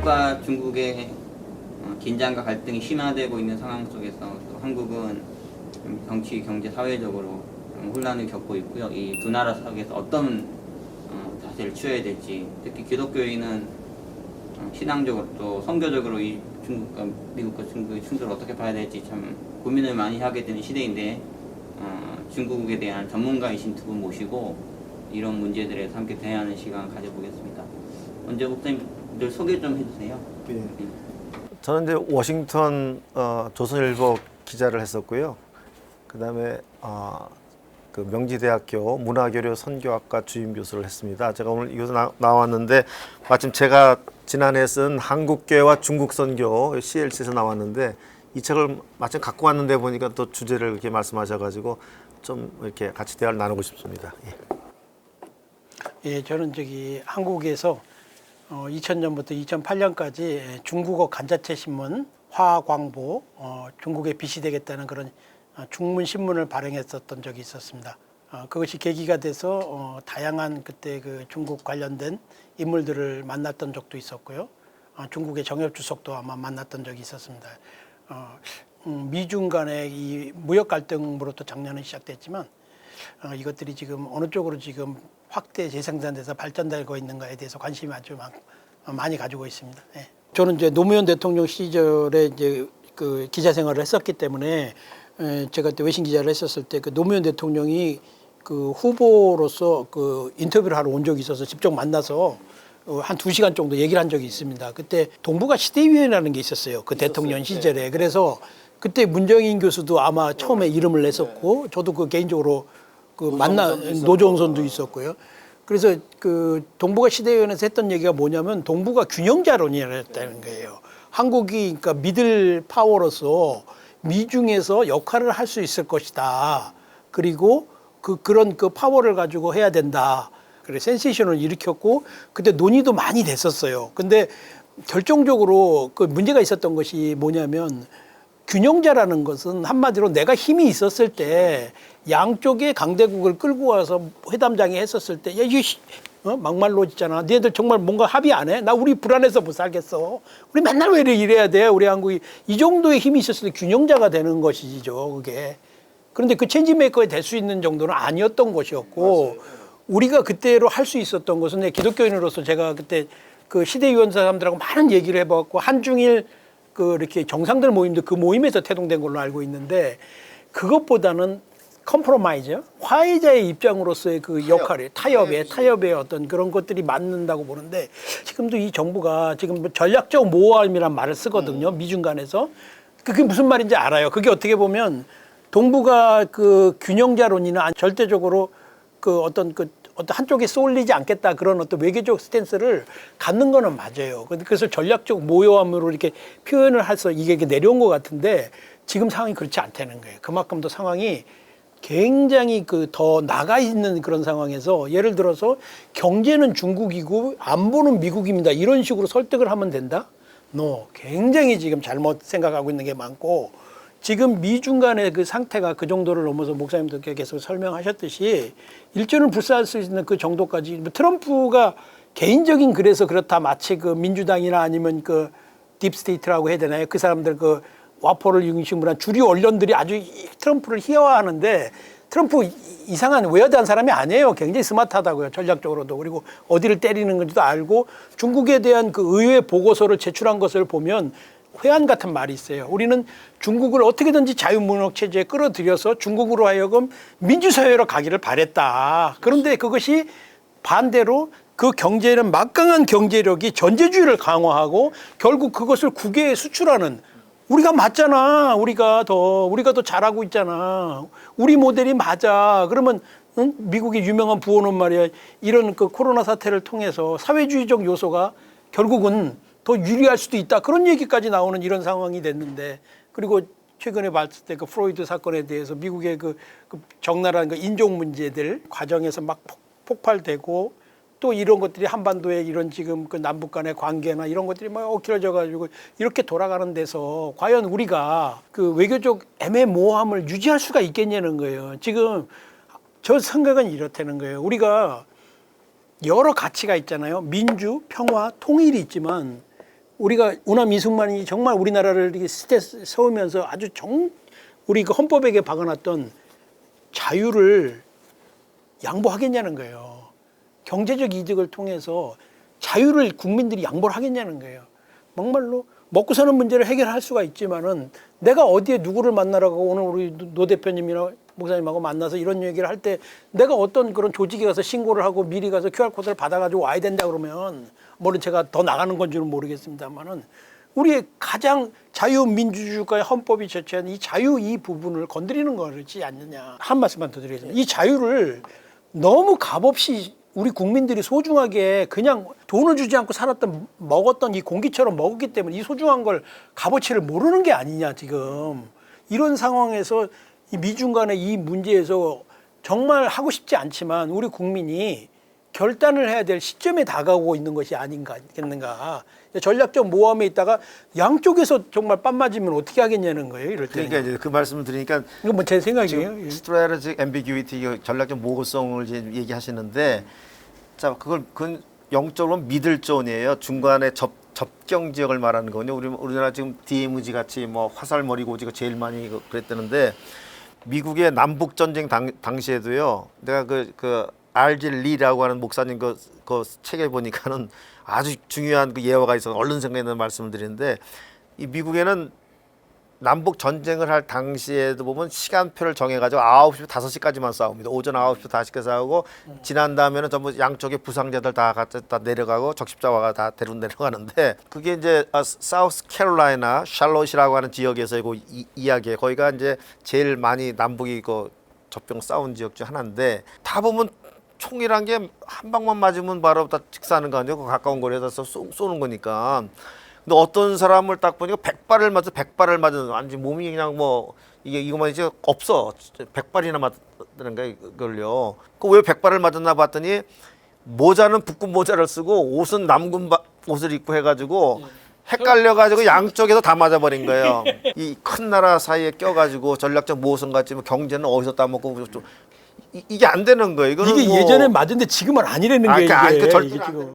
미국과 중국의 긴장과 갈등이 심화되고 있는 상황 속에서 또 한국은 정치, 경제, 사회적으로 혼란을 겪고 있고요. 이 두 나라 사이에서 어떤 자세를 취해야 될지, 특히 기독교인은 신앙적으로 또 선교적으로 이 중국과 미국과 중국의 충돌을 어떻게 봐야 될지 참 고민을 많이 하게 되는 시대인데, 중국에 대한 전문가이신 두 분 모시고 이런 문제들에 대해서 함께 대화하는 시간 가져보겠습니다. 먼저 목사님들 소개 좀 해주세요. 예. 저는 이제 워싱턴 조선일보 기자를 했었고요. 그다음에 그 명지대학교 문화교류 선교학과 주임 교수를 했습니다. 제가 오늘 이곳에 나왔는데 마침 제가 지난해 쓴 한국교회와 중국 선교 CLC에서 나왔는데 이 책을 마침 갖고 왔는데 보니까 또 주제를 이렇게 말씀하셔가지고 좀 이렇게 같이 대화를 나누고 싶습니다. 예, 저는 한국에서 2000년부터 2008년까지 중국어 간자체 신문 화광보 중국에 비시되겠다는 그런 중문 신문을 발행했었던 적이 있었습니다. 그것이 계기가 돼서 다양한 그때 그 중국 관련된 인물들을 만났던 적도 있었고요. 중국의 정엽 주석도 아마 만났던 적이 있었습니다. 미중 간의 이 무역 갈등으로부터 작년에 시작됐지만 이것들이 지금 어느 쪽으로 지금 확대 재생산돼서 발전되고 있는가에 대해서 관심이 아주 많이 가지고 있습니다. 예. 저는 이제 노무현 대통령 시절에 이제 그 기자 생활을 했었기 때문에 제가 그때 외신 기자를 했었을 때 그 노무현 대통령이 그 후보로서 그 인터뷰를 하러 온 적이 있어서 직접 만나서 한 2시간 정도 얘기를 한 적이 있습니다. 그때 동북아 시대위원회라는 게 있었어요. 그 대통령 시절에. 네. 그래서 그때 문정인 교수도 아마 처음에 이름을 냈었고 저도 그 개인적으로 그 노정선도 있었고요. 그래서 그 동북아 시대위원회에서 했던 얘기가 뭐냐면 동북아 균형자론이었다는 거예요. 한국이 그러니까 미들 파워로서 미중에서 역할을 할 수 있을 것이다. 그리고 그런 파워를 가지고 해야 된다. 그래 센세이션을 일으켰고 그때 논의도 많이 됐었어요. 근데 결정적으로 그 문제가 있었던 것이 뭐냐면 균형자라는 것은 한마디로 내가 힘이 있었을 때 양쪽의 강대국을 끌고 와서 회담장에 했었을 때 야, 이게 막말로 있잖아. 니네들 정말 뭔가 합의 안 해? 나 우리 불안해서 못 살겠어. 우리 맨날 왜 이래야 돼? 우리 한국이 이 정도의 힘이 있었을 때 균형자가 되는 것이죠. 그게. 그런데 그 체인지메이커에 될 수 있는 정도는 아니었던 것이었고 맞아요. 우리가 그때로 할 수 있었던 것은 기독교인으로서 제가 그때 그 시대위원 사람들하고 많은 얘기를 해봤고 한중일 이렇게 정상들 모임도 그 모임에서 태동된 걸로 알고 있는데 그것보다는 컴프로마이즈, 화해자의 입장으로서의 그 역할이 타협의 어떤 그런 것들이 맞는다고 보는데 지금도 이 정부가 지금 전략적 모호함이란 말을 쓰거든요. 미중 간에서. 그게 무슨 말인지 알아요. 그게 어떻게 보면 동북아 그 균형자론이나 절대적으로 어떤 한쪽에 쏠리지 않겠다 그런 어떤 외교적 스탠스를 갖는 거는 맞아요. 그래서 전략적 모호함으로 이렇게 표현을 해서 이게 내려온 것 같은데 지금 상황이 그렇지 않다는 거예요. 그만큼 더 상황이 굉장히 더 나가 있는 그런 상황에서 예를 들어서 경제는 중국이고 안보는 미국입니다. 이런 식으로 설득을 하면 된다? 굉장히 지금 잘못 생각하고 있는 게 많고 지금 미중 간의 그 상태가 그 정도를 넘어서 목사님들께 계속 설명하셨듯이 일전을 불사할 수 있는 그 정도까지 트럼프가 개인적인 그래서 그렇다 마치 그 민주당이나 아니면 그 딥스테이트라고 해야 되나요? 그 사람들 와포를 중심으로 한 주류 언론들이 아주 트럼프를 희화화하는데 트럼프 이상한 웨어드한 사람이 아니에요. 굉장히 스마트하다고요. 전략적으로도. 그리고 어디를 때리는 건지도 알고 중국에 대한 그 의회 보고서를 제출한 것을 보면 회한 같은 말이 있어요. 우리는 중국을 어떻게든지 자유무역 체제에 끌어들여서 중국으로 하여금 민주사회로 가기를 바랬다. 그런데 그것이 반대로 그 경제는 막강한 경제력이 전제주의를 강화하고 결국 그것을 국외에 수출하는 우리가 맞잖아. 우리가 더 잘하고 있잖아. 우리 모델이 맞아. 그러면 미국의 유명한 부호는 말이야. 이런 그 코로나 사태를 통해서 사회주의적 요소가 결국은 더 유리할 수도 있다. 그런 얘기까지 나오는 이런 상황이 됐는데 그리고 최근에 봤을 때 그 프로이드 사건에 대해서 미국의 그 적나라한 그 인종 문제들 과정에서 막 폭발되고 또 이런 것들이 한반도의 이런 지금 그 남북 간의 관계나 이런 것들이 막 엉켜져 가지고 이렇게 돌아가는 데서 과연 우리가 그 외교적 애매모호함을 유지할 수가 있겠냐는 거예요. 지금 저 생각은 이렇다는 거예요. 우리가 여러 가치가 있잖아요. 민주, 평화, 통일이 있지만 우리가 우남 이승만이 정말 우리나라를 이렇게 세우면서 아주 우리 그 헌법에게 박아놨던 자유를 양보하겠냐는 거예요. 경제적 이득을 통해서 자유를 국민들이 양보를 하겠냐는 거예요. 막말로 먹고 사는 문제를 해결할 수가 있지만은 내가 어디에 누구를 만나라고 오늘 우리 노 대표님이나 목사님하고 만나서 이런 얘기를 할 때 내가 어떤 그런 조직에 가서 신고를 하고 미리 가서 QR코드를 받아가지고 와야 된다 그러면 물론 제가 더 나가는 건지는 모르겠습니다만은 우리의 가장 자유민주주의국가의 헌법이 제시한 이 자유 이 부분을 건드리는 거지 않느냐. 한 말씀만 더 드리겠습니다. 이 자유를 너무 값없이 우리 국민들이 소중하게 그냥 돈을 주지 않고 먹었던 이 공기처럼 먹었기 때문에 이 소중한 걸 값어치를 모르는 게 아니냐 지금. 이런 상황에서 이 미중 간의 이 문제에서 정말 하고 싶지 않지만 우리 국민이 결단을 해야 될 시점에 다가오고 있는 것이 아닌가. 전략적 모함에 있다가 양쪽에서 정말 빤 맞으면 어떻게 하겠냐는 거예요. 이럴 때. 그러니까 이제 그 말씀을 드리니까 이건 뭐 제 생각이에요. 예. strategic ambiguity, 전략적 모호성을 이제 얘기하시는데, 자 그건 영적으로 미들 존이에요. 중간에 접경 지역을 말하는 거거든요. 우리나라 지금 DMZ 같이 뭐 화살머리 고지가 제일 많이 그랬다는데, 미국의 남북 전쟁 당시에도요. 내가 그 R.G. 리라고 하는 목사님 그 책에 보니까는 아주 중요한 그 예화가 있어서 얼른 생각이 나는 말씀을 드리는데, 이 미국에는 남북 전쟁을 할 당시에도 보면 시간표를 정해가지고 9시부터 5시까지만 싸웁니다. 오전 9시부터 5시까지 싸우고 지난 다음에는 전부 양쪽의 부상자들 다 내려가고 적십자화가 다 데리고 내려가는데, 그게 이제 사우스 캐롤라이나 샬롯이라고 하는 지역에서의 그 이야기에 거기가 이제 제일 많이 남북이 그 접병 싸운 지역 중 하나인데, 다 보면 총이란 게 한 방만 맞으면 바로 다 직사하는 거 아니에요? 그 가까운 거리에서 쏘는 거니까. 근데 어떤 사람을 딱 보니까 100발을 맞은 완전 몸이 그냥 뭐 이거만 이제 없어. 100발이나 맞는 거야 이걸요. 그 왜 100발을 맞았나 봤더니 모자는 북군 모자를 쓰고 옷은 남군 옷을 입고 해가지고 헷갈려가지고 양쪽에서 다 맞아버린 거예요. 이 큰 나라 사이에 껴가지고 전략적 모호성 같지 뭐 경제는 어디서 따먹고 이게 안 되는 거예요. 이거는 이게 뭐 예전에 맞은데 지금은 아니라는 거예요. 그러니까 이게 절대 지금.